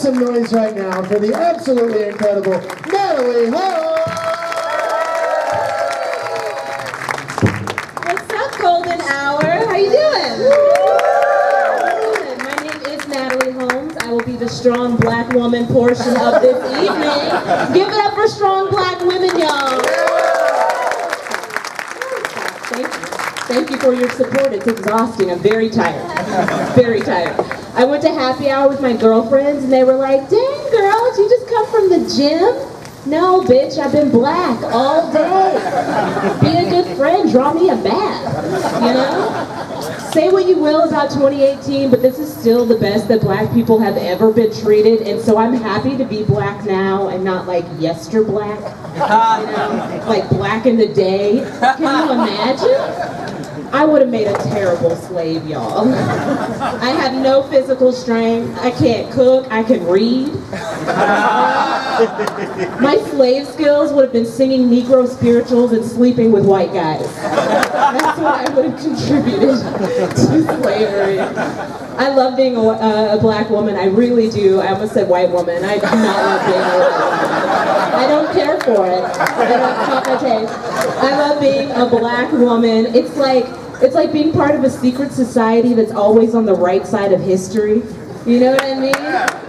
some noise right now for the absolutely incredible Nathalie Holmes! What's up, Golden Hour? How you doing? Good. My name is Nathalie Holmes. I will be the strong black woman portion of this evening. Give it up for strong black women, y'all. Thank you. Thank you for your support. It's exhausting. I'm very tired. Very tired. I went to happy hour with my girlfriends and they were like, dang girl, did you just come from the gym? No, bitch, I've been black all day. Be a good friend, draw me a bath, you know? Say what you will about 2018, but this is still the best that black people have ever been treated, and so I'm happy to be black now and not like yester black, you know? Like black in the day. Can you imagine? I would have made a terrible slave, y'all. I have no physical strength. I can't cook. I can read. My slave skills would have been singing Negro spirituals and sleeping with white guys. That's what I would have contributed to slavery. I love being a black woman. I really do. I almost said white woman. I do not love being a white woman. I don't care for it. I don't cut my taste. I love being a black woman. It's like being part of a secret society that's always on the right side of history. You know what I mean?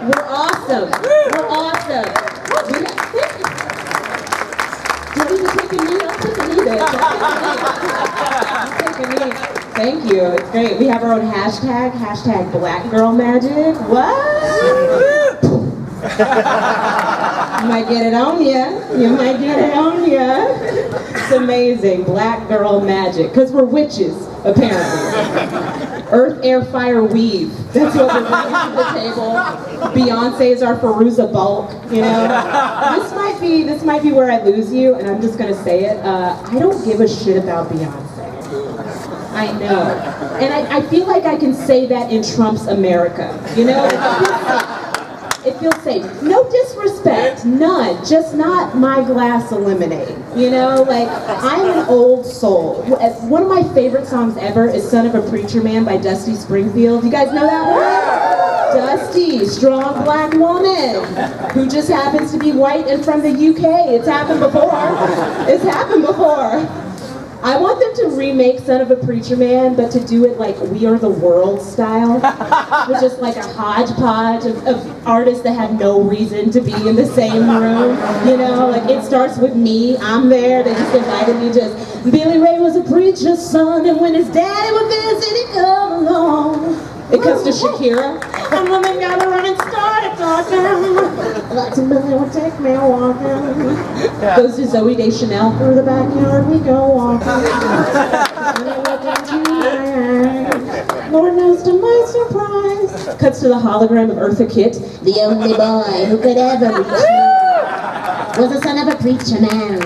We're awesome. We're awesome. Did you take a knee? I'll take a knee there. I'll take a knee. Thank you. It's great. We have our own hashtag Black Girl Magic. What? You might get it on ya. You might get it on ya. It's amazing. Black Girl Magic. Because we're witches, apparently. Earth, air, fire, weave. That's what we're bringing to the table. Beyonce is our Fairuza Balk, you know? This might be where I lose you, and I'm just going to say it. I don't give a shit about Beyonce. I know. And I feel like I can say that in Trump's America. You know? It feels safe. No disrespect, none. Just not my glass of lemonade. You know, like, I'm an old soul. One of my favorite songs ever is Son of a Preacher Man by Dusty Springfield. You guys know that one? Dusty, strong black woman, who just happens to be white and from the UK. It's happened before. It's happened before. I want them to remake Son of a Preacher Man, but to do it like We Are the World style, with just like a hodgepodge of artists that have no reason to be in the same room. You know, like it starts with me, I'm there, they just invited me just, Billy Ray was a preacher's son, and when his daddy would visit, he'd come along. It cuts to Shakira, and when they got around and started talking, like somebody would take me walking. Goes to Zoe Deschanel through the backyard, we go walking. And I look into my eyes, Lord knows to my surprise. Cuts to the hologram of Eartha Kitt. The only boy who could ever reach me was the son of a preacher man.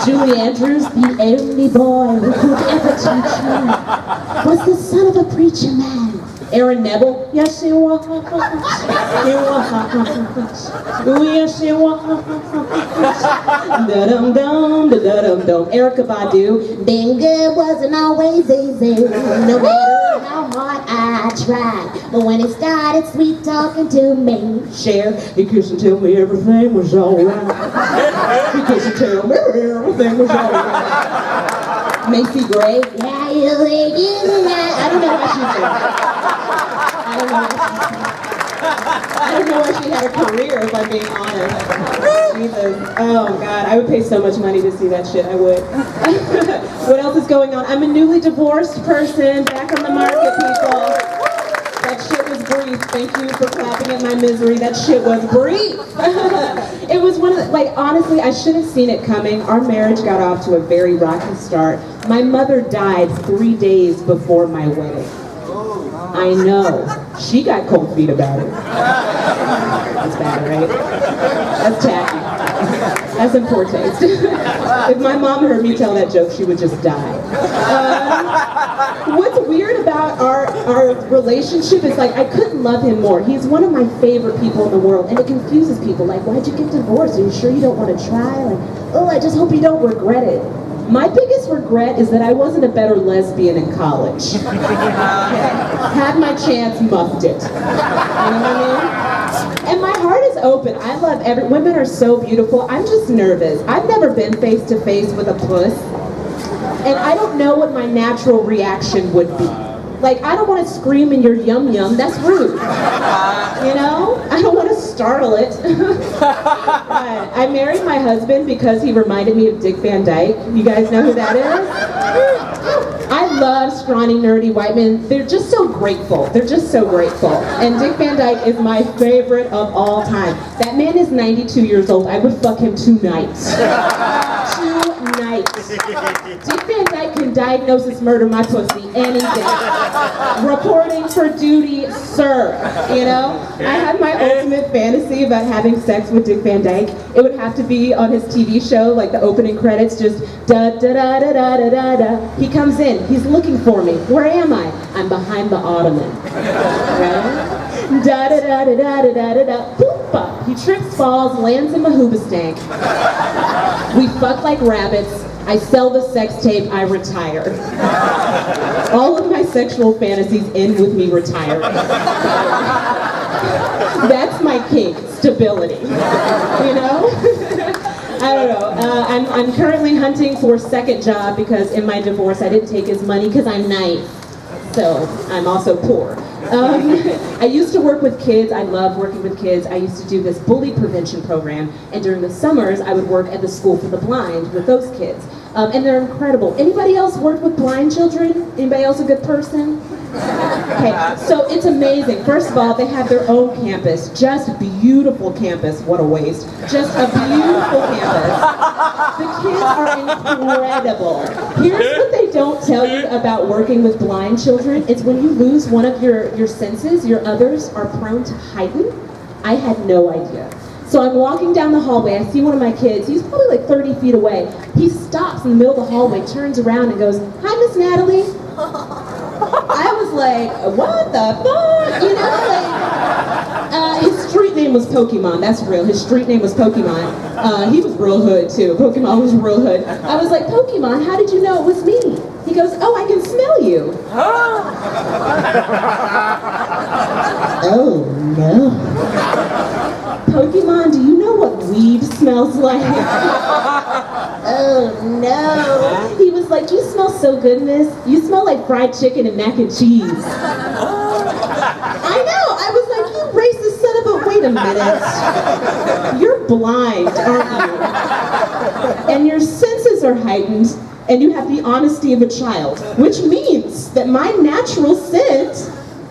Julie Andrews, the only boy who could ever teach me was the son of a preacher man. Aaron Neville, yes he was. He was. Yes he was. Da-dum-dum, da-dum-dum. Erica Badu, being good wasn't always easy, no matter how hard I tried. But when he started sweet talking to me, Cher, he kissed and tell me everything was alright. He kissed and tell me everything was alright. Macy Gray, yeah, you think I don't know what she's doing. I don't know why she had a career, if I'm being honest. Jesus. Oh, God. I would pay so much money to see that shit. I would. What else is going on? I'm a newly divorced person. Back on the market, people. That shit was brief. Thank you for clapping at my misery. That shit was brief. It was one of the, like, honestly, I should have seen it coming. Our marriage got off to a very rocky start. My mother died 3 days before my wedding. I know. She got cold feet about it. That's bad, right? That's tacky. That's in poor taste. If my mom heard me tell that joke, she would just die. What's weird about our relationship is, like, I couldn't love him more. He's one of my favorite people in the world, and it confuses people. Like, why'd you get divorced? Are you sure you don't want to try? Like, oh, I just hope you don't regret it. My biggest regret is that I wasn't a better lesbian in college. Had my chance, muffed it. You know what I mean? open. I love women are so beautiful. I'm just nervous. I've never been face to face with a puss. And I don't know what my natural reaction would be. Like, I don't want to scream in your yum-yum. That's rude. You know? I don't want to startle it. I married my husband because he reminded me of Dick Van Dyke. You guys know who that is? I love scrawny, nerdy white men. They're just so grateful. They're just so grateful. And Dick Van Dyke is my favorite of all time. That man is 92 years old. I would fuck him tonight. Tonight. Dick Van Dyke can diagnose his murder my pussy any day. Reporting for duty, sir. You know? I have my ultimate fantasy about having sex with Dick Van Dyke. It would have to be on his TV show, like the opening credits, just da da da da da da da da. He comes in, he's looking for me. Where am I? I'm behind the ottoman. Right? Da da da da da da da da da. Boop up. He trips, falls, lands in my hoobastank. We fuck like rabbits. I sell the sex tape, I retire. All of my sexual fantasies end with me retiring. That's my kink, stability. You know? I don't know. I'm currently hunting for a second job because in my divorce I didn't take his money because I'm nice. So I'm also poor. I used to work with kids. I love working with kids. I used to do this bully prevention program, and during the summers I would work at the school for the blind with those kids. And they're incredible. Anybody else work with blind children? Anybody else a good person? Okay, so it's amazing. First of all, they have their own campus. Just beautiful campus. What a waste. Just a beautiful campus. The kids are incredible. Here's what they don't tell you about working with blind children. It's when you lose one of your senses, your others are prone to heighten. I had no idea. So I'm walking down the hallway, I see one of my kids, he's probably like 30 feet away. He stops in the middle of the hallway, turns around and goes, "Hi, Miss Natalie." I was like, what the fuck? You know, like, his street name was Pokemon, that's real. His street name was Pokemon. He was real hood too. Pokemon was real hood. I was like, "Pokemon, how did you know it was me?" He goes, "Oh, I can smell you." Oh no. "Pokemon, do you know what weed smells like?" Oh no. He was like, "You smell so good, miss. You smell like fried chicken and mac and cheese." I know. I was like, "You racist son of a..." Wait a minute. You're blind, aren't you? And your senses are heightened, and you have the honesty of a child, which means that my natural scent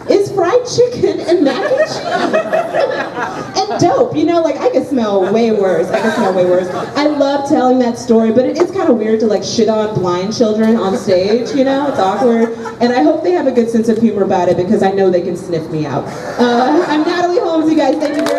is fried chicken and mac and cheese. And dope, you know, like I could smell way worse. I love telling that story, but it's kind of weird to like shit on blind children on stage, you know, it's awkward. And I hope they have a good sense of humor about it because I know they can sniff me out. I'm Nathalie Holmes, you guys, thank you very much.